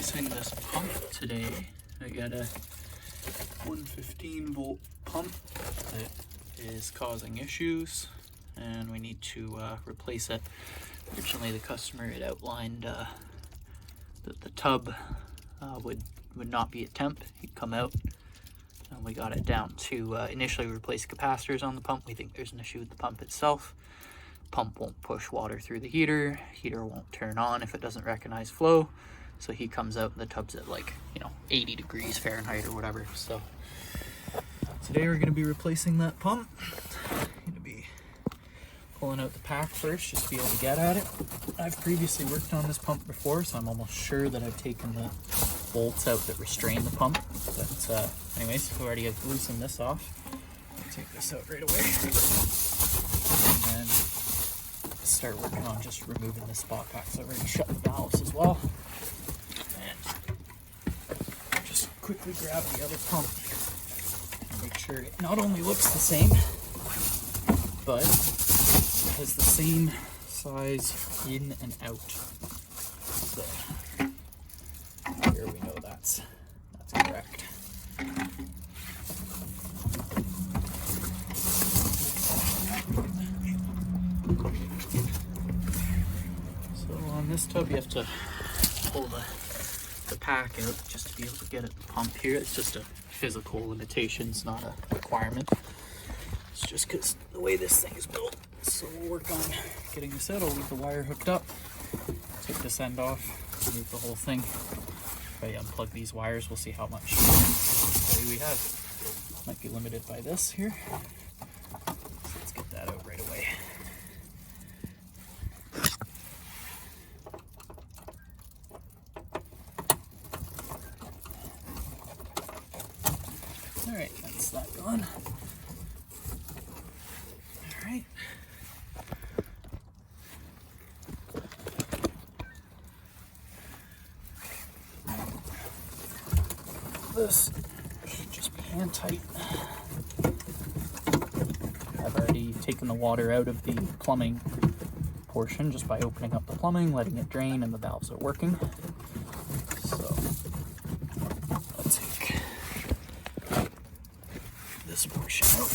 replacing this pump today. I got a 115 volt pump that is causing issues and we need to replace it. Originally the customer had outlined that the tub would not be at temp. He'd come out and we got it down to initially replace capacitors on the pump. We think there's an issue with the pump itself. Pump won't push water through the heater. Heater won't turn on if it doesn't recognize flow. So he comes out and the tub's at, like, 80 degrees Fahrenheit or whatever. So today we're going to be replacing that pump. I'm going to be pulling out the pack first just to be able to get at it. I've previously worked on this pump before, so I'm almost sure that I've taken the bolts out that restrain the pump. But anyways, we already have loosened this off. I'll take this out right away. And then start working on just removing the spot pack. So I've already shut the valves as well. And just quickly grab the other pump and make sure it not only looks the same, but has the same size in and out. So here we know that's correct. So on this tub you have to pull the pack out just to be able to get at the pump here. It's just a physical limitation, it's not a requirement. It's just because the way this thing is built. So we'll work on getting this out. I'll leave the wire hooked up, take this end off, remove the whole thing. If I unplug these wires, we'll see how much battery we have. Might be limited by this here. So let's get that out right away. All right, that's that gone. All right. This just pan tight. I've already taken the water out of the plumbing portion just by opening up the plumbing, letting it drain, and the valves are working. So let's take this portion out.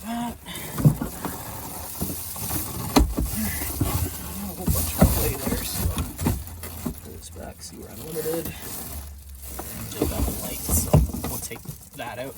That. A whole bunch of clay there, so pull this back, see we're unlimited. Just got the light, so we'll take that out.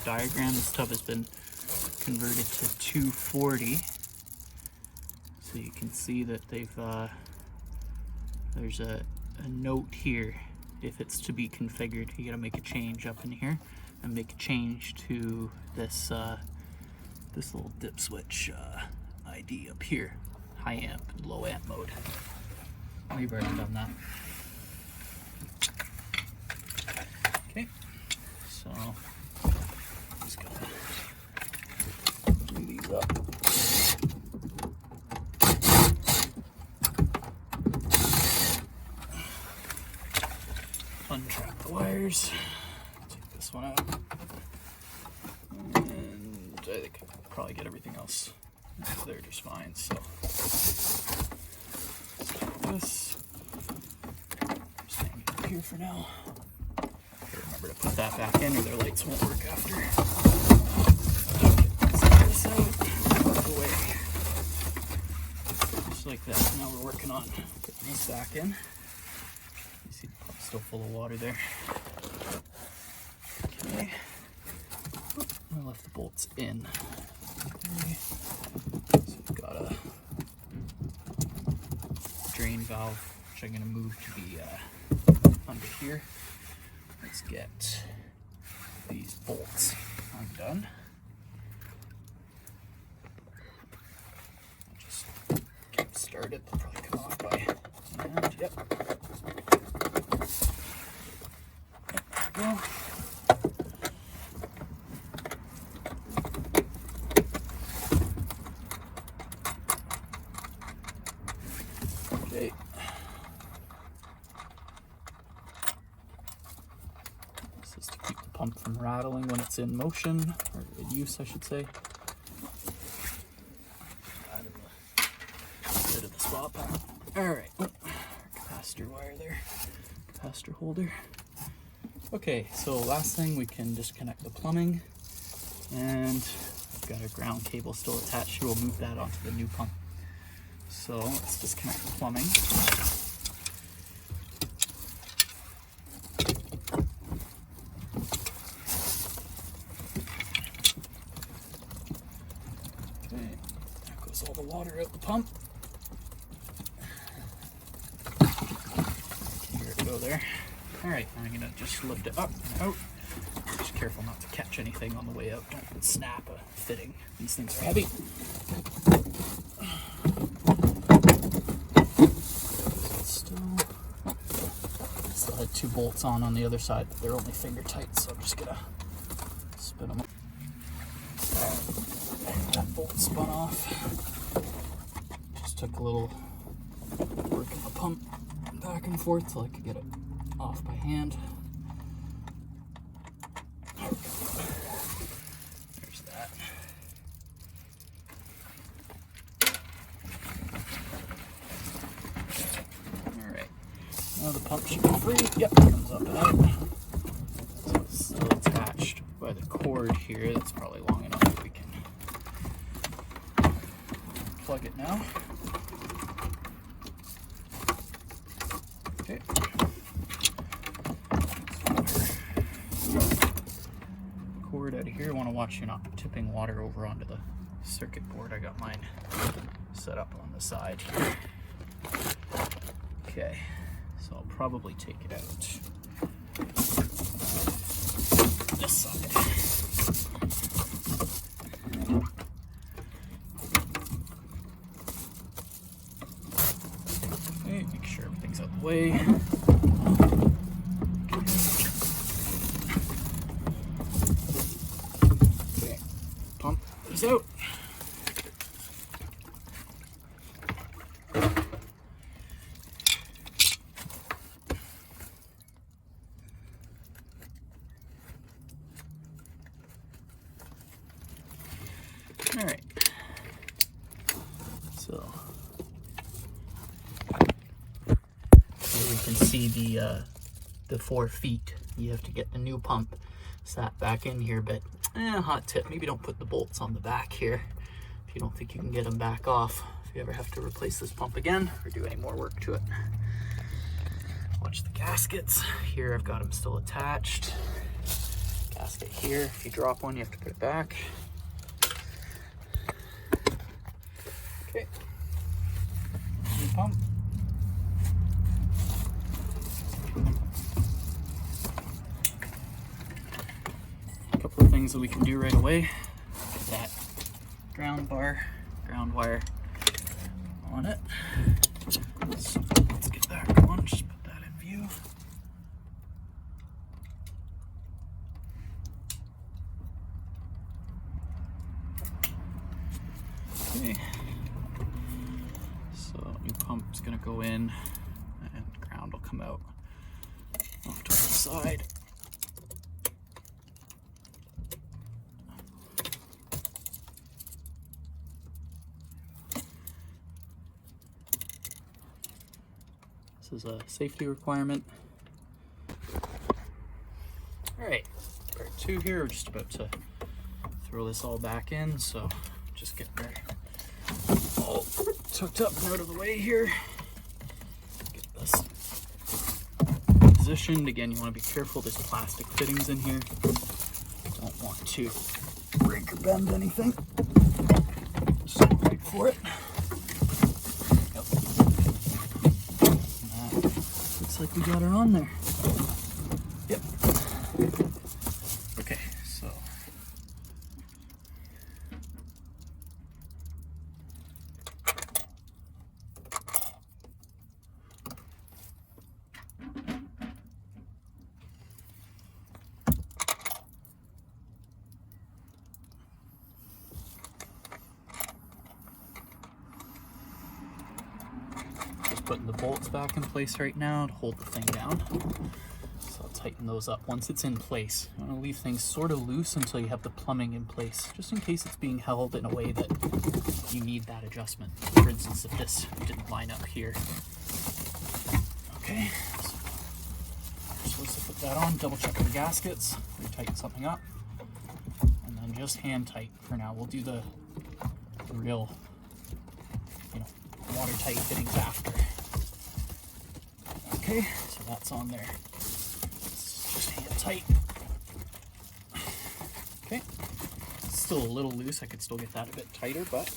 Diagram. This tub has been converted to 240, so you can see that they've there's a note here. If it's to be configured, you got to make a change up in here and make a change to this this little dip switch ID up here, high amp and low amp mode. We've already done that. Okay, so just gonna do these up. Untrap the wires. Take this one out. And I think I can probably get everything else there just fine. So this. Just hang it up here for now. Remember to put that back in or their lights won't work after. Set this out, out of the way. Just like that. Now we're working on putting this back in. You see the pump's still full of water there. Okay. I left the bolts in. Okay. So we've got a drain valve, which I'm going to move to be under here. Let's get these bolts undone. I'll just keep started. They'll probably come off by hand. Yep. There we go. Okay. This is to keep the pump from rattling when it's in motion, or in use, I should say. Bit of the spa panel. All right. Oh, capacitor wire there. Capacitor holder. Okay, so last thing, we can disconnect the plumbing, and I've got a ground cable still attached here. We'll move that onto the new pump. So let's disconnect the plumbing. Okay, there goes all the water out the pump. Here to go there. All right, I'm gonna just lift it up and out. Just careful not to catch anything on the way out. Don't snap a fitting. These things are heavy. Still had 2 bolts on the other side, but they're only finger tight, so I'm just gonna spin them up. That bolt spun off. Just took a little work in the pump back and forth till I could get it off by hand. There's that. Alright. Now the pump should be free. Yep, comes up and out. So it's still attached by the cord here. That's probably long enough that we can plug it now. Okay. Cord out of here. I want to watch you not tipping water over onto the circuit board. I got mine set up on the side here. Okay, so I'll probably take it out this side. Okay, make sure everything's out of the way. Okay, pump is out. All right, so here we can see the 4 feet. You have to get the new pump sat back in here, but hot tip, maybe don't put the bolts on the back here if you don't think you can get them back off if you ever have to replace this pump again or do any more work to it. Watch the gaskets. Here I've got them still attached. Gasket here, if you drop one you have to put it back. Okay, new pump. A couple of things that we can do right away. Get that ground wire on it. So let's get that going, just put that in view. Okay. So new pump's gonna go in and ground will come out off to the side. This is a safety requirement. All right, part 2 here. We're just about to throw this all back in, so just get there all tucked up and out of the way here. Get this positioned. Again, you want to be careful. There's plastic fittings in here. Don't want to break or bend anything. Just go right for it. Yep. And that looks like we got her on there. Yep. Okay, so putting the bolts back in place right now to hold the thing down. So I'll tighten those up once it's in place. You want to leave things sort of loose until you have the plumbing in place, just in case it's being held in a way that you need that adjustment. For instance, if this didn't line up here. Okay, so you're supposed to put that on, double check the gaskets, retighten something up, and then just hand tight for now. We'll do the real, watertight fittings after. Okay, so that's on there. Just hand tight. Okay, still a little loose. I could still get that a bit tighter, but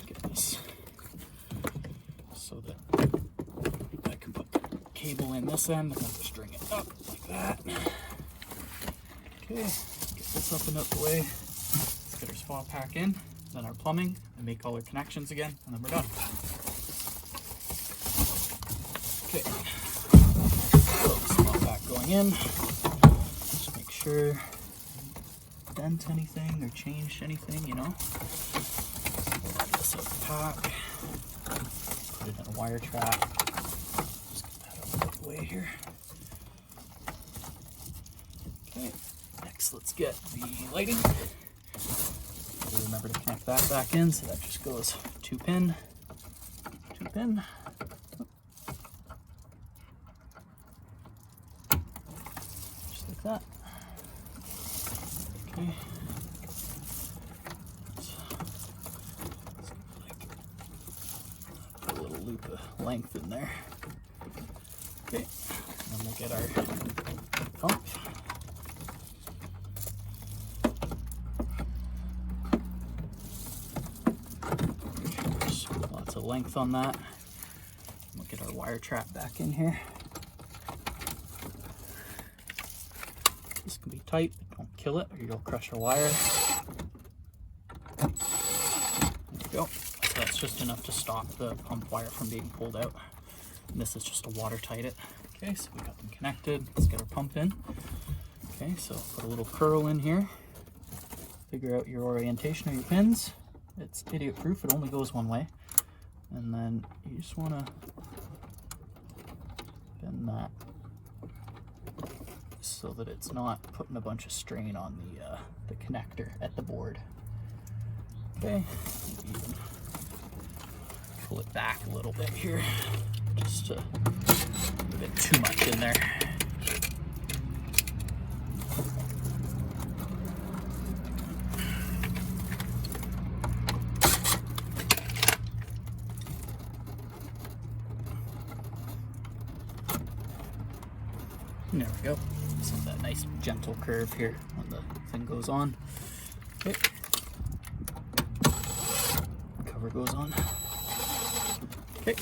get this so that I can put the cable in this end and then string it up like that. Okay, get this up and out the way. Let's get our spa pack in, then our plumbing, and make all our connections again, and then we're done. Okay, so spa pack going in. Just make sure dent anything or changed anything, Pull this out the pack. Put it in a wire trap. Just get that out of the way here. Okay, next let's get the lighting. Remember to connect that back in, so that just goes two pin. Just like that. Okay. Put a little loop of length in there. Okay, and then we'll get our pump. Lots of length on that. We'll get our wire trap back in here. This can be tight, but don't kill it or you'll crush your wire. There we go. So that's just enough to stop the pump wire from being pulled out. And this is just to watertight it. Okay, so we got them connected. Let's get our pump in. Okay, so put a little curl in here. Figure out your orientation of your pins. It's idiot proof, it only goes one way. And then you just want to bend that so that it's not putting a bunch of strain on the connector at the board. Okay, even pull it back a little bit here, just a bit too much in there. There we go. So that nice gentle curve here when the thing goes on. Okay. Cover goes on. Okay.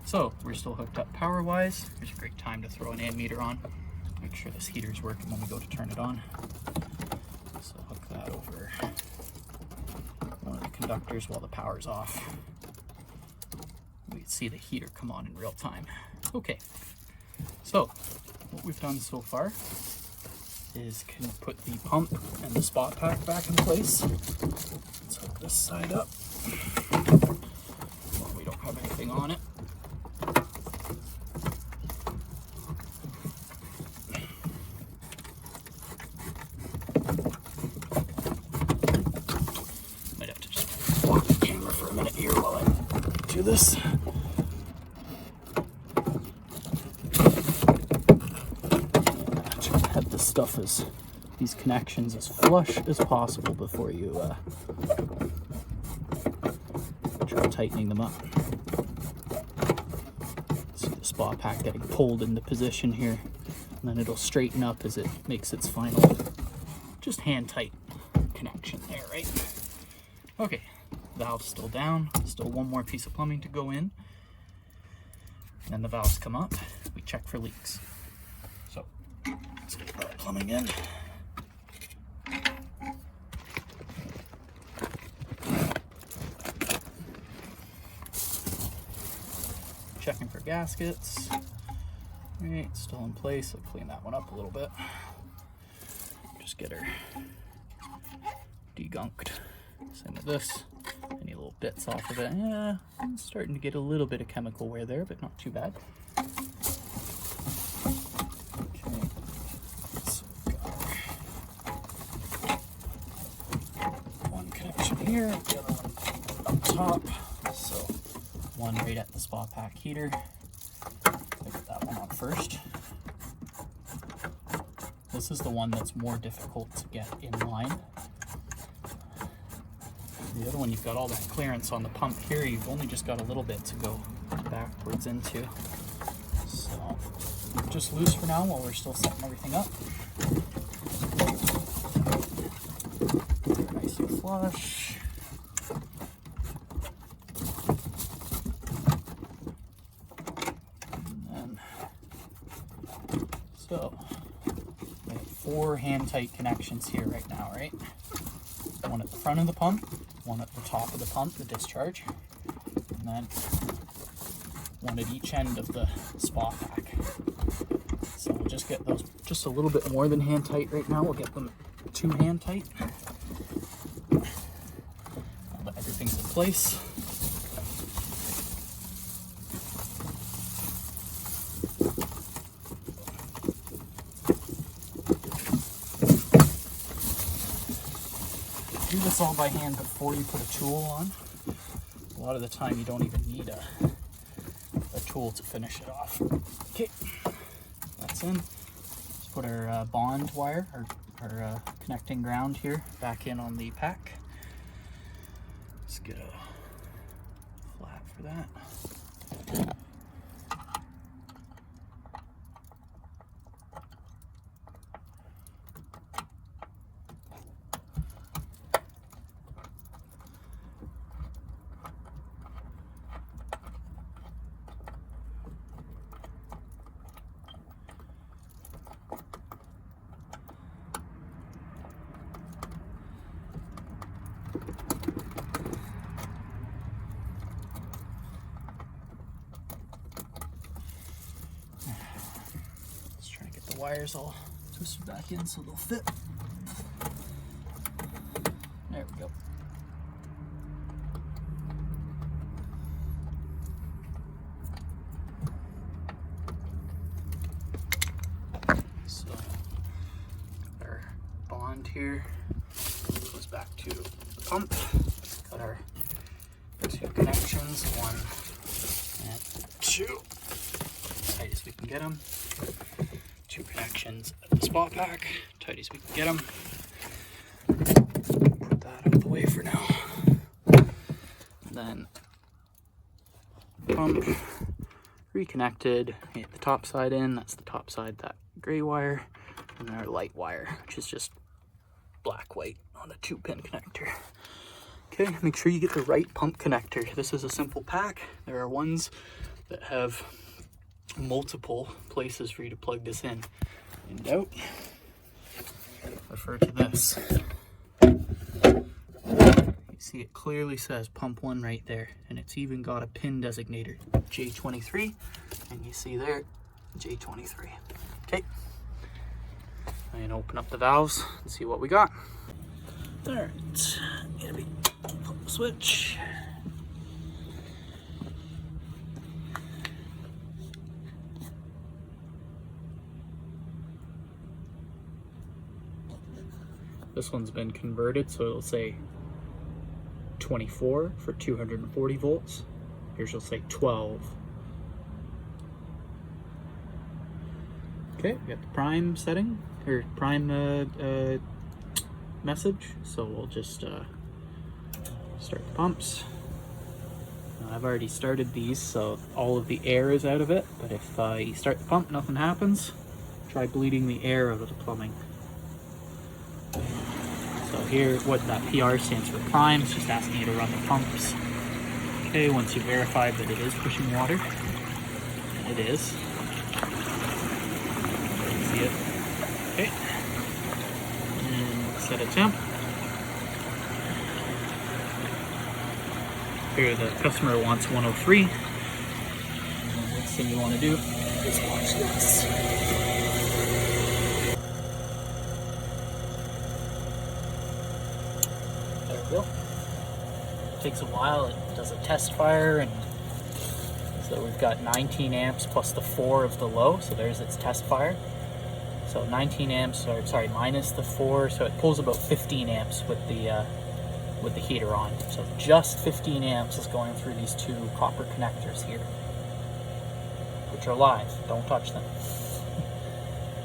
So we're still hooked up power wise. Here's a great time to throw an ammeter on. Make sure this heater's working when we go to turn it on. So hook that over one of the conductors while the power's off. We can see the heater come on in real time. Okay. So, what we've done so far is can put the pump and the spot pack back in place. Let's hook this side up. Well, we don't have anything on it. Might have to just block the camera for a minute here while I do this. Stuff is these connections as flush as possible before you try tightening them up. See the spa pack getting pulled into position here, and then it'll straighten up as it makes its final just hand tight connection there, right? Okay, valve's still down, still one more piece of plumbing to go in, and then the valves come up, we check for leaks. So let's get our plumbing in. Checking for gaskets. Alright, still in place. I'll clean that one up a little bit. Just get her degunked. Same with this. Any little little bits off of it. Yeah, I'm starting to get a little bit of chemical wear there, but not too bad. Okay, so we've got one connection here, the other one up top. So one right at the spa pack heater. I'll get that one on first. This is the one that's more difficult to get in line. The other one, you've got all that clearance on the pump here. You've only just got a little bit to go backwards into. So just loose for now while we're still setting everything up. Nice and flush. And then, so we have 4 hand-tight connections here right now, right? One at the front of the pump, one at the top of the pump, the discharge, and then one at each end of the spa pack. So we'll just get those just a little bit more than hand tight right now. We'll get them 2 hand tight. Now that everything's in place. Do this all by hand before you put a tool on. A lot of the time you don't even need a tool to finish it off. Okay, that's in. Let's put our bond wire, our connecting ground here, back in on the pack. Let's get a flat for that. Let's try to get the wires all twisted back in so they'll fit. There we go. So our bond here goes back to the pump. Got our 2 connections, 1 and 2, as tight as we can get them. 2 connections at the spa pack, tight as we can get them. Put that out of the way for now. And then pump reconnected. Get the top side in. That's the top side, that gray wire, and then our light wire, which is just black white on a 2-pin connector. Okay, make sure you get the right pump connector. This is a simple pack. There are ones that have multiple places for you to plug this in. In doubt, refer to this. You see it clearly says pump 1 right there, and it's even got a pin designator, J23, and you see there, J23. Okay, and open up the valves and see what we got. All right, gonna be pump switch. This one's been converted, so it'll say 24 for 240 volts. Here's will say 12. Okay, we got the prime setting, or prime message. So we'll just start the pumps. Now, I've already started these, so all of the air is out of it. But if you start the pump, nothing happens, try bleeding the air out of the plumbing. So here, what that PR stands for prime, it's just asking you to run the pumps. Okay, once you verified that it is pushing water, and it is. See it? Okay. And set a temp. Here the customer wants 103. And the next thing you want to do is watch this. There we go. takes a while. It does a test fire, and so we've got 19 amps plus the 4 of the low, so there's its test fire. So 19 amps, or sorry, minus the 4, so it pulls about 15 amps with the heater on. So just 15 amps is going through these 2 copper connectors here, which are live, don't touch them.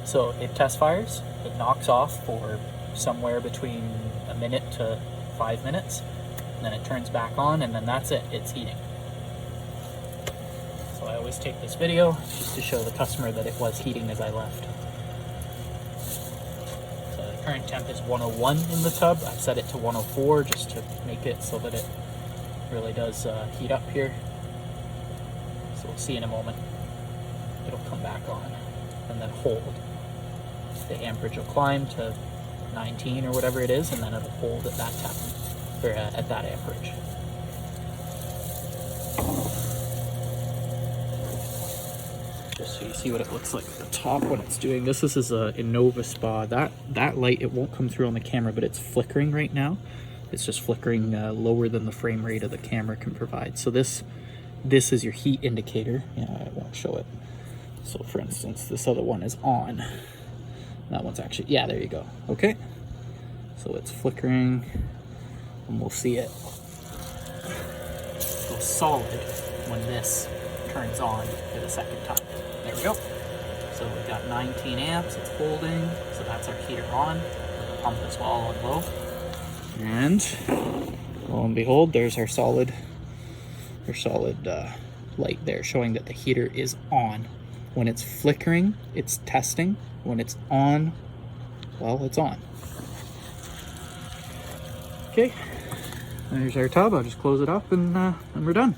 So it test fires, it knocks off for somewhere between a minute to 5 minutes, and then it turns back on, and then that's it, it's heating. So I always take this video just to show the customer that it was heating as I left. So the current temp is 101 in the tub. I've set it to 104 just to make it so that it really does heat up here. So we'll see in a moment. It'll come back on and then hold. The amperage will climb to 19 or whatever it is, and then it'll hold at that temp, or at that amperage. Just so you see what it looks like at the top when it's doing this. This is a InnovaSpa. That light, it won't come through on the camera, but it's flickering right now. It's just flickering lower than the frame rate of the camera can provide. So this is your heat indicator. Yeah, I won't show it. So for instance, this other one is on. That one's actually, yeah, there you go. Okay. So it's flickering, and we'll see it go solid when this turns on for the second time. There we go. So we've got 19 amps, it's holding, so that's our heater on. The pump as well on low. And lo and behold, there's our solid light there showing that the heater is on. When it's flickering, it's testing. When it's on, well, it's on. Okay, there's our tub. I'll just close it up and we're done.